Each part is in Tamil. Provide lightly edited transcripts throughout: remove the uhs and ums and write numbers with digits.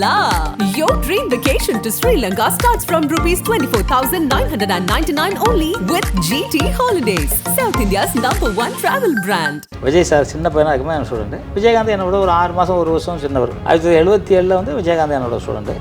la. Your dream vacation to Sri Lanka starts from rupees 24,999 only with GT Holidays, South India's #1 travel brand. Vijay sir சின்ன பையனாக இருக்குமே என் ஸ்டூடெண்ட். விஜயகாந்த் என்னோட ஒரு 6 மாதம் 1 வருஷம் சின்னவர். 1977 வந்து விஜயகாந்த் என்னோட ஸ்டூடெண்ட்.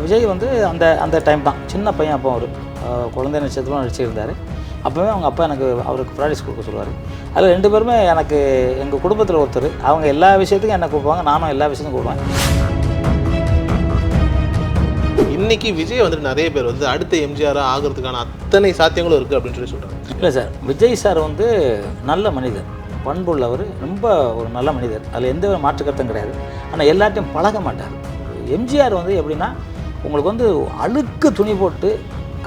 விஜய் வந்து அந்த டைம் தான் சின்ன பையன். அப்போ ஒரு குழந்தை நட்சத்திரம் நடிச்சிருந்தார். அப்போவே அவங்க அப்பா எனக்கு அவருக்கு ப்ராக்டிஸ் கொடுக்க சொல்லுவார். அதில் 2 பேருமே எனக்கு எங்கள் குடும்பத்தில் ஒருத்தர். அவங்க எல்லா விஷயத்துக்கும் என்னை கூப்பிடுவாங்க, நானும் எல்லா விஷயத்துக்கும் கூப்பிடுவேன். இன்னைக்கு விஜய் வந்துட்டு நிறைய பேர் வந்து அடுத்த எம்ஜிஆராக ஆகிறதுக்கான அத்தனை சாத்தியங்களும் இருக்குது அப்படின்னு சொல்லி சொல்கிறாங்க. இல்லை சார், விஜய் சார் வந்து நல்ல மனிதர், பண்புள்ளவர், ரொம்ப ஒரு நல்ல மனிதர். அதில் எந்த மாற்று கருத்தும் கிடையாது. ஆனால் எல்லாத்தையும் பழக மாட்டார். எம்ஜிஆர் வந்து எப்படின்னா, உங்களுக்கு வந்து அழுக்கு துணி போட்டு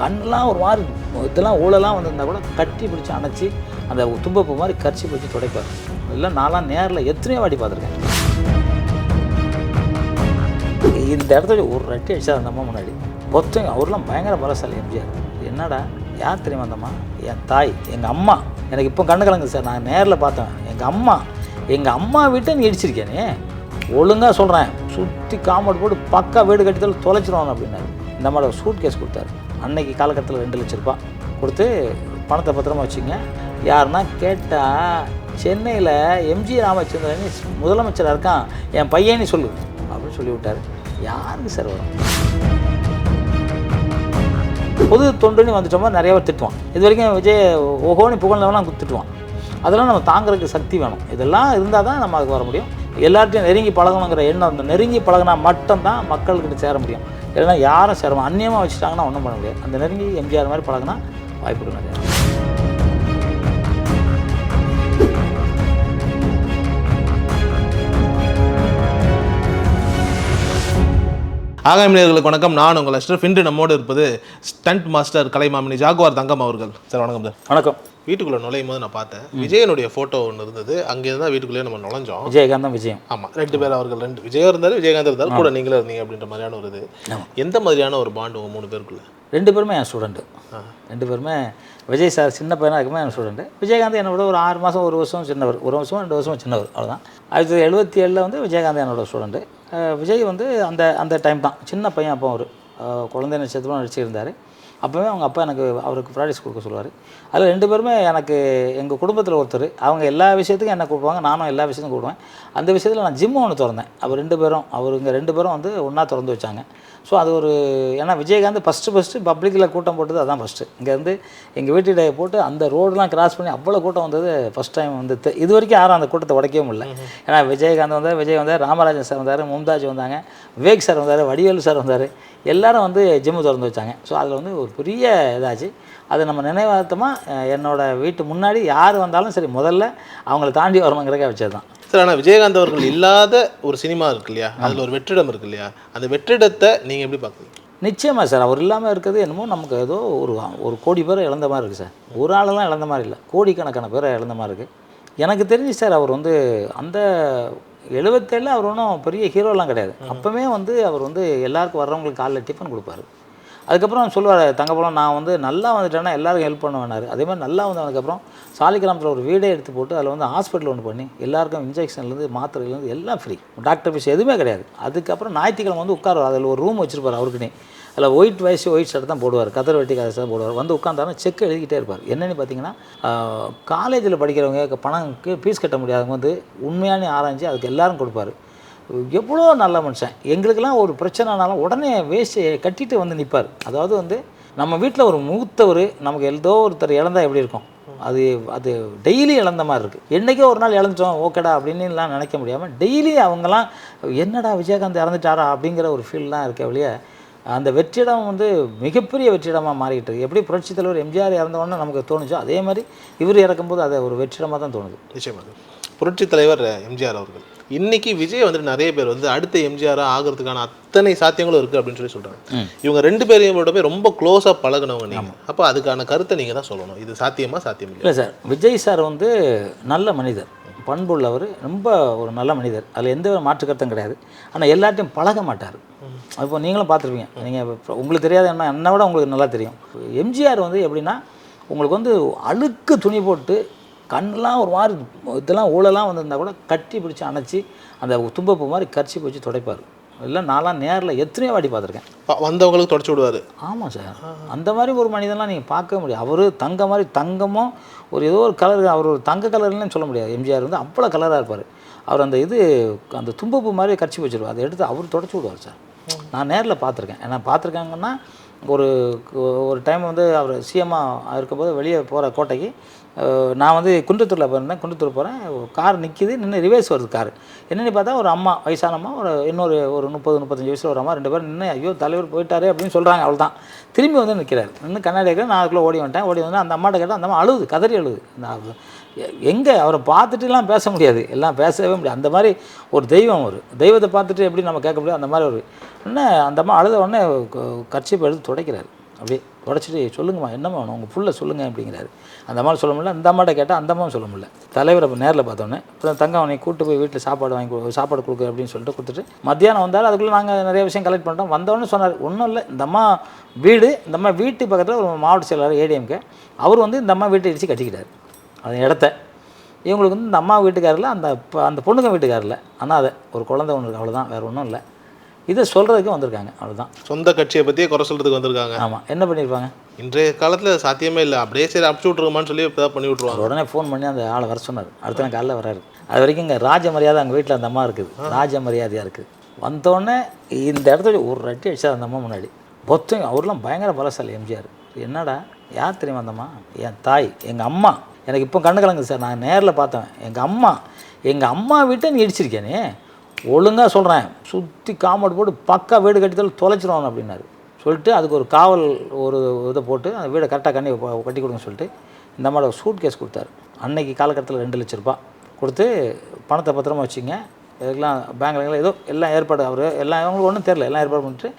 கண்ணெலாம் ஒரு மாதிரி இதெல்லாம் ஊழலாம் வந்திருந்தால் கூட கட்டி பிடிச்சி அணைச்சி அந்த தும்பப்பு மாதிரி கரிச்சி பிடிச்சி துடைப்பார். இதெல்லாம் நான்லாம் நேரில் எத்தனையோ வாட்டி பார்த்துருக்கேன். இந்த இடத்துல ஒரு ரெட்டி அடிச்சா அந்த அம்மா முன்னாடி பொத்தங்க. அவர்லாம் பயங்கர பலசாலி எம்ஜிஆர். என்னடா யார் தெரியுமா அந்த அம்மா? என் தாய், எங்கள் அம்மா. எனக்கு இப்போ கண்ணு கலங்குது சார். நான் நேரில் பார்த்தேன். எங்கள் அம்மா வீட்டை நீ இடிச்சிருக்கேனே, ஒழுங்காக சொல்கிறேன், சுற்றி காம்பவுண்ட் போட்டு பக்கா வீடு கட்டித்தாலும் தொலைச்சிருவாங்க அப்படின்னாரு. இந்த மாதிரி சூட் கேஸ் கொடுத்தாரு. அன்னைக்கு காலகட்டத்தில் 2 லட்ச ரூபா கொடுத்து பணத்தை பத்திரமா வச்சுங்க. யாருன்னா கேட்டால் சென்னையில் எம்ஜி ராமச்சந்திரன் முதலமைச்சராக இருக்கான், என் பையனி சொல்லு அப்படின்னு சொல்லி விட்டார். யாருக்கு சார் வரும்? பொது தொண்டுன்னு வந்துட்டோமா நிறைய பேர் திட்டுவான். இது வரைக்கும் விஜய் ஓஹோனி புகழ்ந்தவெல்லாம் திட்டுவான். அதெல்லாம் நம்ம தாங்கிறதுக்கு சக்தி வேணும். இதெல்லாம் இருந்தால் தான் நம்ம அதுக்கு வர முடியும். எல்லார்ட்டையும் நெருங்கி பழகணுங்கிற எண்ணம், அந்த நெருங்கி பழகினா மட்டும்தான் மக்கள்கிட்ட சேர முடியும். இல்லைன்னா யாரும் சேரும். அந்நியமாக வச்சுட்டாங்கன்னா ஒன்றும் பண்ண முடியாது. அந்த நெருங்கி எம்ஜிஆர் மாதிரி பழகினா வாய்ப்புகள் நிறையா. ஆகாமியர்களுக்கு வணக்கம். நான் உங்கள் அஷ்ரஃப். இன்று நம்மோடு இருப்பது ஸ்டண்ட் மாஸ்டர் கலைமாமணி ஜாகுவார் தங்கம் அவர்கள். சார் வணக்கம் சார். வணக்கம். வீட்டுக்குள்ளே நுழையும் போது நான் பார்த்தேன், விஜயனுடைய ஃபோட்டோ ஒன்று இருந்தது. அங்கேருந்து தான் வீட்டுக்குள்ளேயே நம்ம நுழைஞ்சோம். விஜயகாந்தம் விஜயம். ஆமாம், 2 பேர் அவர்கள் 2 விஜயம் இருந்தார், விஜயகாந்த் இருந்தார், கூட நீங்களும் இருந்தீங்க அப்படின்ற மாதிரியான ஒரு இது. எந்த மாதிரியான ஒரு பாண்டு உங்கள் 3 பேருக்குள்ள? 2 பேருமே என் ஸ்டூடெண்ட்டு. 2 பேருமே விஜய் சார் சின்ன பையனாக இருக்குமே என் ஸ்டூடெண்ட்டு. விஜயகாந்த் என்னோட ஒரு 6 மாதம் 1 வருஷம் சின்னவர். 1 வருஷம் 2 வருஷம் சின்னவர், அவ்வளோதான். 1977 வந்து விஜயகாந்த் என்னோட ஸ்டூடெண்ட்டு. விஜய் வந்து அந்த டைம் தான் சின்ன பையன். அப்போ ஒரு குழந்தை நட்சத்திரம் நடிச்சிருந்தார். அப்போவே அவங்க அப்பா எனக்கு அவருக்கு ப்ராக்டிஸ் கொடுக்க சொல்லுவார். அதில் 2 பேருமே எனக்கு எங்கள் குடும்பத்தில் ஒருத்தர். அவங்க எல்லா விஷயத்துக்கும் என்னை கூப்பிடுவாங்க, நானும் எல்லா விஷயத்துக்கும் கூப்பிடுவேன். அந்த விஷயத்தில் நான் ஜிம்மு ஒன்று திறந்தேன். அவர் 2 பேரும் அவருங்க 2 பேரும் வந்து ஒன்றா திறந்து வச்சாங்க. ஸோ அது ஒரு, ஏன்னா விஜயகாந்த் ஃபஸ்ட்டு பப்ளிக்கில் கூட்டம் போட்டது அதான் ஃபஸ்ட்டு. இங்கேருந்து எங்கள் வீட்டு போட்டு அந்த ரோடெலாம் கிராஸ் பண்ணி அவ்வளோ கூட்டம் வந்தது ஃபஸ்ட் டைம் வந்து. இது வரைக்கும் யாரும் அந்த கூட்டத்தை உடைக்கவே முடியல. ஏன்னா விஜய் வந்தார், ராமராஜன் சார் வந்தார், மும்தாஜ் வந்தாங்க, விவேக் சார் வந்தார், வடிவேலு சார் வந்தார். எல்லாரும் வந்து ஜிம்மு திறந்து வச்சாங்க. ஸோ அதில் வந்து ஒரு பெரிய இதாச்சு. அது நம்ம நினைவார்த்தமாக என்னோடய வீட்டு முன்னாடி யார் வந்தாலும் சரி முதல்ல அவங்கள தாண்டி வரணுங்கிறக்க வச்சது தான் சார். ஆனால் விஜயகாந்த் அவர்கள் இல்லாத ஒரு சினிமா இருக்கு இல்லையா, அதில் ஒரு வெற்றிடம் இருக்கு இல்லையா, அந்த வெற்றிடத்தை நீங்கள் எப்படி பார்க்குறீங்க? நிச்சயமாக சார், அவர் இல்லாமல் இருக்கிறது என்னமோ நமக்கு ஏதோ ஒரு கோடி பேரை இழந்த மாதிரி இருக்குது சார். ஒரு ஆளெல்லாம் இழந்த மாதிரி இல்லை, கோடிக்கணக்கான பேரை இழந்த மாதிரி இருக்குது. எனக்கு தெரிஞ்சு சார் அவர் வந்து அந்த 77 அவர் ஒன்றும் பெரிய ஹீரோலாம் கிடையாது. அப்போவே வந்து அவர் வந்து எல்லாருக்கும் வர்றவங்களுக்கு காலைல டிஃபன் கொடுப்பாரு. அதுக்கப்புறம் சொல்லுவார், தங்கப்பழம் நான் வந்து நல்லா வந்துட்டேன்னா எல்லாருக்கும் ஹெல்ப் பண்ணுவேனார். அதே மாதிரி நல்லா வந்ததுக்கப்புறம் சாலிகிராமத்தில் ஒரு வீடே எடுத்து போட்டு அதில் வந்து ஹாஸ்பிட்டல் ஒன்று பண்ணி எல்லாருக்கும் இன்ஜெக்ஷன்லேருந்து மாத்திரையிலேருந்து எல்லாம் ஃப்ரீ, டாக்டர் ஃபீஸ் எதுவுமே கிடையாது. அதுக்கப்புறம் ஞாயிற்றுக்கிழமை வந்து உட்காருவார். அதில் ஒரு ரூம் வச்சுருப்பார் அவருக்குன்னே. அதில் ஒயிட் ஷர்ட் தான் போடுவார், கதர் வெட்டி கதை தான் போடுவார். வந்து உட்காந்தாருன்னா செக் எழுதிக்கிட்டே இருப்பார். என்னென்னு பார்த்தீங்கன்னா, காலேஜில் படிக்கிறவங்க பணம்க்கு ஃபீஸ் கட்ட முடியாதவங்க வந்து உண்மையான ஆராய்ச்சி அதுக்கு எல்லோரும் கொடுப்பார். எவ்வளோ நல்ல மனுஷன். எங்களுக்கெல்லாம் ஒரு பிரச்சனைனாலும் உடனே வேஸ்ட்டு கட்டிட்டு வந்து நிற்பார். அதாவது வந்து நம்ம வீட்டில் ஒரு மூத்தவர் நமக்கு ஏதோ ஒருத்தர் இழந்தால் எப்படி இருக்கும், அது டெய்லி இழந்த மாதிரி இருக்குது. என்றைக்கோ ஒரு நாள் இழந்துட்டோம் ஓகேடா அப்படின்னுலாம் நினைக்க முடியாமல் டெய்லி அவங்கெல்லாம் என்னடா விஜயகாந்த் இறந்துட்டாரா அப்படிங்கிற ஒரு ஃபீல்லாம் இருக்க வழியே அந்த வெற்றிடம் வந்து மிகப்பெரிய வெற்றிடமாக மாறிக்கிட்டு இருக்குது. எப்படி புரட்சித் தலைவர் எம்ஜிஆர் இறந்தவொன்னே நமக்கு தோணுச்சோ அதே மாதிரி இவர் இறக்கும்போது அதை ஒரு வெற்றிடமாக தான் தோணுது. நிச்சயமாக புரட்சித் தலைவர் எம்ஜிஆர் அவர்கள் இன்னைக்கு விஜய் வந்துட்டு நிறைய பேர் வந்து அடுத்த எம்ஜிஆராக ஆகிறதுக்கான அத்தனை சாத்தியங்களும் இருக்குது அப்படின்னு சொல்லி சொல்கிறாங்க. இவங்க 2 பேரையும் ரொம்ப க்ளோஸாக பழகினவங்க நீங்கள். அப்போ அதுக்கான கருத்தை நீங்கள் தான் சொல்லணும். இது சாத்தியம் இல்லை சார். விஜய் சார் வந்து நல்ல மனிதர், பண்புள்ளவர், ரொம்ப ஒரு நல்ல மனிதர். அதில் எந்த மாற்று கருத்தும் கிடையாது. ஆனால் எல்லார்ட்டையும் பழக மாட்டார். இப்போ நீங்களும் பார்த்துருப்பீங்க. நீங்கள் உங்களுக்கு தெரியாத என்னை விட உங்களுக்கு நல்லா தெரியும். எம்ஜிஆர் வந்து எப்படின்னா, உங்களுக்கு வந்து அழுக்கு துணி போட்டு கண்ணெலாம் ஒரு மாதிரி இதெல்லாம் ஊழலாம் வந்திருந்தால் கூட கட்டி பிடிச்சி அணைச்சி அந்த தும்பப்பு மாதிரி கரிச்சி பிடிச்சி துடைப்பார். இல்லை நான்லாம் நேரில் எத்தனையோ வாட்டி பார்த்துருக்கேன். வந்தவங்களுக்கு தொடச்சி விடுவார். ஆமாம் சார், அந்த மாதிரி ஒரு மனிதன்லாம் நீங்கள் பார்க்கவே முடியாது. அவர் தங்க மாதிரி தங்கமும் ஒரு ஏதோ ஒரு கலர், அவர் ஒரு தங்க கலர்னு சொல்ல முடியாது. எம்ஜிஆர் வந்து அவ்வளோ கலராக இருப்பார். அவர் அந்த அந்த தும்பப்பூ மாதிரி கட்சி வச்சுருவார், அதை எடுத்து அவர் தொடச்சி விடுவார் சார். நான் நேரில் பார்த்துருக்கேன். ஏன்னா பார்த்துருக்காங்கன்னா ஒரு டைம் வந்து அவர் சிஎம்மாக இருக்கும்போது வெளியே போகிற கோட்டைக்கு நான் வந்து குன்றத்தூரில் போயிருந்தேன். குன்றத்தூர் போகிறேன், கார் நிற்கிது, நின்று ரிவேர்ஸ் வருது கார். என்னென்னு பார்த்தா ஒரு அம்மா, வயசான அம்மா, ஒரு 30-35 வயசில் ஒரு அம்மா, 2 பேரும் நின்று ஐயோ தலைவர் போயிட்டாரே அப்படின்னு சொல்கிறாங்க. அவள் தான் திரும்பி வந்து நிற்கிறார். நின்று கண்ணாடி இருக்கிற நான் அதுக்குள்ளே ஓடி வந்து அந்த அம்மாட்ட கேட்டால் அந்த அம்மா அழுகுது, கதறி அழுகுது. எங்கே அவரை பார்த்துட்டுலாம் பேச முடியாது, எல்லாம் பேசவே முடியாது. அந்த மாதிரி ஒரு தெய்வம், ஒரு தெய்வத்தை பார்த்துட்டு எப்படி நம்ம கேட்க முடியாது, அந்த மாதிரி ஒரு உடனே அந்த அம்மா அழுத உடனே கர்ச்சீப்பை எடுத்து துடைக்கிறாரு. அப்படியே உடச்சிட்டு சொல்லுங்கம்மா என்னம்மா வேணும் உங்கள் புள்ள சொல்லுங்கள் அப்படிங்கிறாரு. அந்த அம்மா சொல்ல முடியல, அந்த அம்மாட்ட கேட்டால் அந்த அம்மாவும் சொல்ல முடியல. தலைவரை நேரில் பார்த்தோன்னே அப்புறம் தங்கம் அவனை கூப்பிட்டு போய் வீட்டில் சாப்பாடு கொடுக்கு அப்படின்னு சொல்லிட்டு கொடுத்துட்டு மத்தியானம் வந்தாலும் அதுக்குள்ளே நாங்கள் நிறைய விஷயம் கலெக்ட் பண்ணிட்டோம். வந்தோடனே சொன்னார் ஒன்றும் இல்லை, இந்த அம்மா வீட்டு பக்கத்தில் ஒரு மாவட்ட செயலாளர் ஏடிஎம்கே அவர் வந்து இந்த அம்மா வீட்டை இடித்து கட்டிக்கிட்டார் அந்த இடத்த. இவங்களுக்கு வந்து இந்த அம்மா வீட்டுக்காரில் அந்த பொண்ணுங்க வீட்டுக்காரில் ஆனால் அதை ஒரு குழந்தை ஒன்று இருக்குது, அவ்வளோதான், வேறு ஒன்றும் இல்லை. இதை சொல்கிறதுக்கு வந்திருக்காங்க, அவ்வளோதான். சொந்த கட்சியை பற்றியே குறை சொல்கிறதுக்கு வந்திருக்காங்க. ஆமாம், என்ன பண்ணியிருப்பாங்க இன்றைய காலத்தில் சாத்தியமே இல்லை. அப்படியே சரி அனுப்பிச்சி விட்ருமான்னு சொல்லி இப்போ பண்ணி விட்ருவாங்க. உடனே ஃபோன் பண்ணி அந்த ஆளை வர சொன்னார். அடுத்த நாள் காலையில் வராரு. அது வரைக்கும் இங்கே ராஜ மரியாதை அங்கே வீட்டில் அந்த அம்மா இருக்குது, ராஜ மரியாதையாக இருக்குது. வந்தோடனே இந்த இடத்துல ஒரு ரட்டி அடிச்சா அந்த அம்மா முன்னாடி பொத்தம். அவர்லாம் பயங்கர பலசாலி எம்ஜிஆர். என்னடா யார் தெரியுமா அந்தம்மா? என் தாய், எங்கள் அம்மா. எனக்கு இப்போ கண்ணு கலங்குது சார், நான் நேரில் பார்த்தேன். எங்கள் அம்மா வீட்டை நீ இடிச்சிருக்கேனே, ஒழுங்காக சொல்கிறேன், சுற்றி காம்பவுண்ட் போட்டு பக்கா வீடு கட்டித்தாலும் தொலைச்சிருவாங்க அப்படின்னாரு. சொல்லிட்டு அதுக்கு ஒரு காவல் இதை போட்டு அந்த வீடை கரெக்டாக கட்டி கொடுங்கன்னு சொல்லிட்டு இந்த மாதிரி ஒரு சூட் கேஸ் கொடுத்தாரு. அன்னைக்கு காலகட்டத்தில் 2 லட்ச ரூபா கொடுத்து பணத்தை பத்திரமா வச்சுங்க, இதுக்கெல்லாம் பேங்க்லாம் ஏதோ எல்லாம் ஏற்பாடு, அவர் எல்லாம் அவங்களுக்கு ஒன்றும் தெரில, எல்லாம் ஏற்பாடு பண்ணிட்டு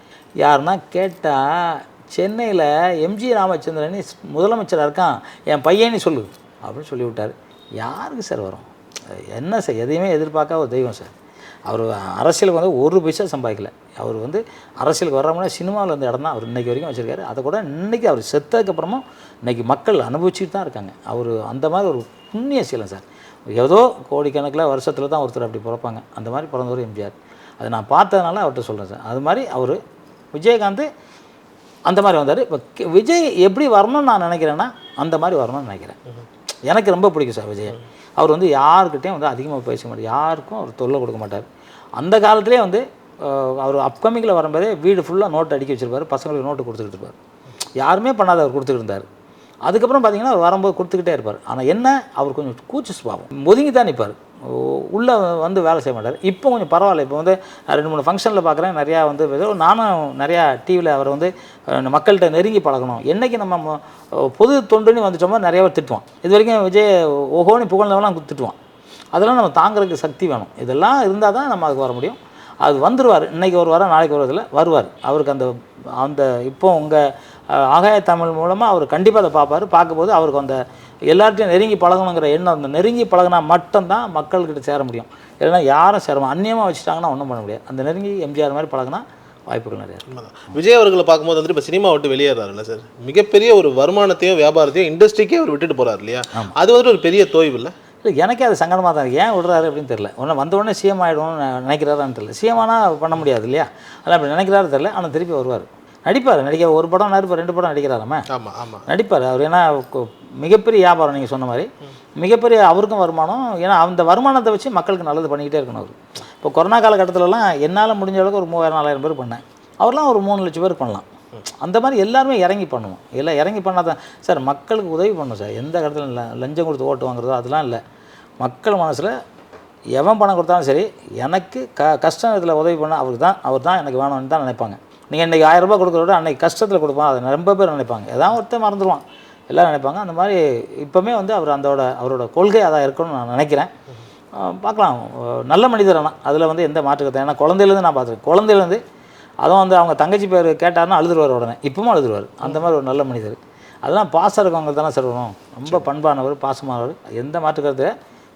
யாருன்னா கேட்டால் சென்னையில் எம்ஜி ராமச்சந்திரன் முதலமைச்சராக இருக்கான், என் பையனி சொல்லு அப்படின்னு சொல்லிவிட்டார். யாருக்கு சார் வரும்? என்ன சார், எதையுமே எதிர்பார்க்காத ஒரு தெய்வம் சார். அவர் அரசியலுக்கு வந்து 1 பைசா சம்பாதிக்கல. அவர் வந்து அரசியலுக்கு வர்றவங்கன்னா சினிமாவில் இருந்த இடம் தான் அவர் இன்றைக்கி வரைக்கும் வச்சுருக்காரு. அதை கூட இன்றைக்கி அவர் செத்ததுக்கப்புறமும் இன்றைக்கி மக்கள் அனுபவிச்சுட்டு தான் இருக்காங்க. அவர் அந்த மாதிரி ஒரு புண்ணிய சீலம் சார். ஏதோ கோடிக்கணக்கில் வருஷத்தில் தான் ஒருத்தர் அப்படி பிறப்பாங்க. அந்த மாதிரி பிறந்தவர் எம்ஜிஆர். அதை நான் பார்த்ததுனால அவர்கிட்ட சொல்கிறேன் சார். அது மாதிரி அவர் விஜயகாந்த் அந்த மாதிரி வந்தார். இப்போ விஜய் எப்படி வரணும்னு நான் நினைக்கிறேன்னா அந்த மாதிரி வரணும்னு நினைக்கிறேன். எனக்கு ரொம்ப பிடிக்கும் சார் விஜய். அவர் வந்து யாருக்கிட்டையும் வந்து அதிகமாக பேச மாட்டார், யாருக்கும் அவர் தொல்லை கொடுக்க மாட்டார். அந்த காலத்திலே வந்து அவர் அப்கமிங்கில் வரும்போதே வீடு ஃபுல்லாக நோட்டு அடிக்க வச்சுருப்பார், பசங்களுக்கு நோட்டு கொடுத்துக்கிட்டு இருப்பார். யாருமே பண்ணாத அவர் கொடுத்துக்கிட்டு இருந்தார். அதுக்கப்புறம் பார்த்திங்கன்னா அவர் வரும்போது கொடுத்துக்கிட்டே இருப்பார். ஆனால் என்ன, அவர் கொஞ்சம் கூச்ச சுபாவம், ஒதுங்கி தான் நிற்பார், உள்ளே வந்து வேலை செய்ய மாட்டார். இப்போ கொஞ்சம் பரவாயில்ல. இப்போ வந்து 2-3 ஃபங்க்ஷனில் பார்க்குறேன், நிறையா வந்து நானும் நிறையா டிவியில் அவர் வந்து மக்கள்கிட்ட நெருங்கி பழகணும். என்றைக்கு நம்ம பொது தொண்டுன்னு வந்துட்டோமோ நிறையா பேர் திட்டுவான். இது வரைக்கும் விஜய் ஓஹோன்னு புகழ்ந்தவெல்லாம் திட்டுவான். அதெல்லாம் நம்ம தாங்கிறதுக்கு சக்தி வேணும். இதெல்லாம் இருந்தால் தான் நம்ம அதுக்கு வர முடியும். அது வந்துடுவார். இன்றைக்கி ஒரு வாரம் நாளைக்கு வருவதில்லை, வருவார். அவருக்கு அந்த இப்போ உங்கள் ஆகாய தமிழ் மூலமாக அவர் கண்டிப்பாக அதை பார்ப்பார். பார்க்கும்போது அவருக்கு அந்த எல்லார்ட்டையும் நெருங்கி பழகணுங்கிற எண்ணம், அந்த நெருங்கி பழகினா மட்டும்தான் மக்கள்கிட்ட சேர முடியும். இல்லைன்னா யாரும் சேரணும், அந்நியமாக வச்சுட்டாங்கன்னா ஒன்றும் பண்ண முடியாது. அந்த நெருங்கி எம்ஜிஆர் மாதிரி பழகினா வாய்ப்புகள் நிறையா. விஜய் அவர்களை பார்க்கும்போது வந்துட்டு இப்போ சினிமா விட்டு வெளியேறாருல்ல சார், மிகப்பெரிய ஒரு வருமானத்தையும் வியாபாரத்தையும் இண்டஸ்ட்ரிக்கே அவர் விட்டுட்டு போகிறார் இல்லையா? அது வந்து ஒரு பெரிய தோய்வு இல்லை? இல்லை, எனக்கே அது சங்கடமாக தான் இருக்குது. ஏன் விடுறாரு அப்படின்னு தெரியல. வந்தவுடனே சிஎம் ஆகிடுவோம்னு நினைக்கிறாரான்னு தெரியல. சிஎம்னா பண்ண முடியாது இல்லையா? அதெல்லாம் அப்படி நினைக்கிறாரு தெரியல. ஆனால் திருப்பி வருவார், நடிப்பார். ஒரு படம் நடிப்பார், 2 படம் நடிக்கிறாராமே. நடிப்பார் அவர். ஏன்னா மிகப்பெரிய வியாபாரம், நீங்கள் சொன்ன மாதிரி மிகப்பெரிய அவருக்கும் வருமானம். ஏன்னா அந்த வருமானத்தை வச்சு மக்களுக்கு நல்லது பண்ணிக்கிட்டே இருக்கணும் அவர். இப்போ கொரோனா காலகட்டத்திலலாம் என்னால் முடிஞ்ச அளவுக்கு ஒரு 3000-4000 பேர் பண்ணேன். அவர்லாம் ஒரு 3 லட்சம் பேர் பண்ணலாம். அந்த மாதிரி எல்லாருமே இறங்கி பண்ணுவோம். எல்லாம் இறங்கி பண்ணாதான் சார் மக்களுக்கு உதவி பண்ணணும் சார். எந்த இடத்துல இல்லை லஞ்சம் கொடுத்து ஓட்டு வாங்குறதோ அதெல்லாம் இல்லை. மக்கள் மனசில் எவன் பணம் கொடுத்தாலும் சரி, எனக்கு கஷ்டம் இதில் உதவி பண்ண அவர் தான் எனக்கு வேணும்னு தான் நினைப்பாங்க. நீங்கள் இன்றைக்கி 1000 ரூபா கொடுக்குறத விட அன்றைக்கி கஷ்டத்தில் கொடுப்பான், அதை ரொம்ப பேர் நினைப்பாங்க. ஏதாவது ஒருத்தர் மறந்துடுவான், எல்லோரும் நினைப்பாங்க. அந்த மாதிரி இப்போவுமே வந்து அவர் அவரோட கொள்கை அதான் இருக்கணும்னு நான் நினைக்கிறேன். பார்க்கலாம், நல்ல மனிதர். ஆனால் அதில் வந்து எந்த மாற்றுக்கத்தை, ஏன்னா குழந்தையிலேருந்து நான் பார்த்துருக்கேன். குழந்தையிலேருந்து அதுவும் வந்து அவங்க தங்கச்சி பேர் கேட்டார்னா அழுதுருவார், உடனே இப்பவும் அழுதுருவார். அந்த மாதிரி ஒரு நல்ல மனிதர். அதெல்லாம் பாசம் இருக்கவங்க தானே சார் வரும். ரொம்ப பண்பானவர், பாசமானவர், எந்த மாற்றுக்கிறது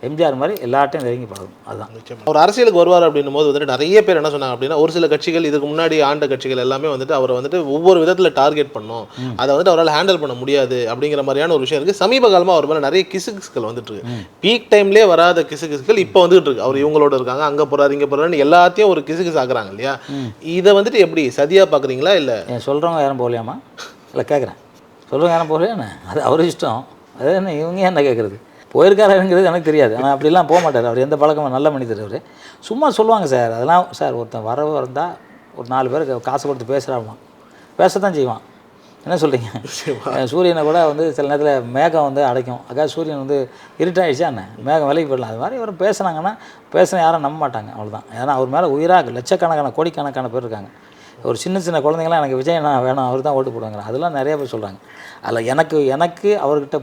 எம்ஜிஆர் மாதிரி எல்லாட்டையும் நெருங்கி பழகும். அதுதான். அவர் அரசியலுக்கு வருவார் அப்படின்னும் போது வந்துட்டு நிறைய பேர் என்ன சொன்னாங்க அப்படின்னா, ஒரு சில கட்சிகள் இதுக்கு முன்னாடி ஆண்ட கட்சிகள் எல்லாமே வந்துட்டு அவரை வந்துட்டு ஒவ்வொரு விதத்தில் டார்கெட் பண்ணோம், அதை வந்துட்டு அவரால் ஹேண்டில் பண்ண முடியாது அப்படிங்கிற மாதிரியான ஒரு விஷயம் இருக்குது. சமீப காலமாக அவர் மேலே நிறைய கிசுகிசுகள் வந்துட்டு இருக்கு. பீக் டைம்லேயே வராத கிசுகிசுகள் இப்போ வந்துட்டு இருக்கு. அவர் இவங்களோட இருக்காங்க, அங்கே போகிறாரு இங்கே போகிறாருன்னு எல்லாத்தையும் ஒரு கிசுகிசு ஆக்குறாங்க இல்லையா? இதை வந்துட்டு எப்படி சதியாக பார்க்குறீங்களா? இல்லை சொல்கிறவங்க யாரும் போகலையாமா? இல்லை கேட்குறேன், சொல்கிறவங்க யாரும் போகலையாண்ணே, அது அவர் இஷ்டம். அது என்ன இவங்க என்ன கேட்குறது? போயிருக்காருங்கிறது எனக்கு தெரியாது. ஆனால் அப்படிலாம் போக மாட்டார். அவர் எந்த பழக்கமும் நல்ல மனிதர். அவர் சும்மா சொல்லுவாங்க சார். அதெல்லாம் சார் ஒருத்தன் வந்தால் ஒரு 4 பேருக்கு காசு கொடுத்து பேசுகிறாமா, பேசத்தான் செய்வான். என்ன சொல்கிறீங்க? சூரியனை கூட வந்து சில நேரத்தில் மேகம் வந்து அடைக்கும். அதாவது சூரியன் வந்து இருட்டாயிடுச்சா என்ன, மேகம் விலைக்கு போயிடலாம். அது மாதிரி இவர் பேசுனாங்கன்னா பேசினா யாரும் நம்ப மாட்டாங்க. அவ்வளோதான். ஏன்னா அவர் மேலே உயிராக லட்சக்கணக்கான கோடிக்கணக்கான பேர் இருக்காங்க. ஒரு சின்ன குழந்தைங்களாம் எனக்கு விஜய் நான் வேணும், அவர் தான் ஓட்டு போடுவாங்க. அதெல்லாம் நிறைய பேர் சொல்கிறாங்க. அதில் எனக்கு அவர்கிட்ட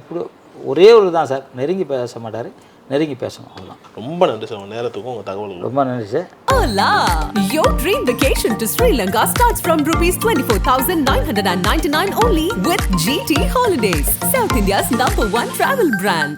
ஒரே ஒரு தான் சார், நெருங்கி பேச மாட்டார், நெருங்கி பேசணும். அவ்வளோதான். ரொம்ப நன்றி சார், நேரத்துக்கும் உங்கள் தகவல் ரொம்ப நன்றி sir. Hola! Your dream vacation to Sri Lanka starts from rupees 24,999 only with GT Holidays, South India's #1 travel brand.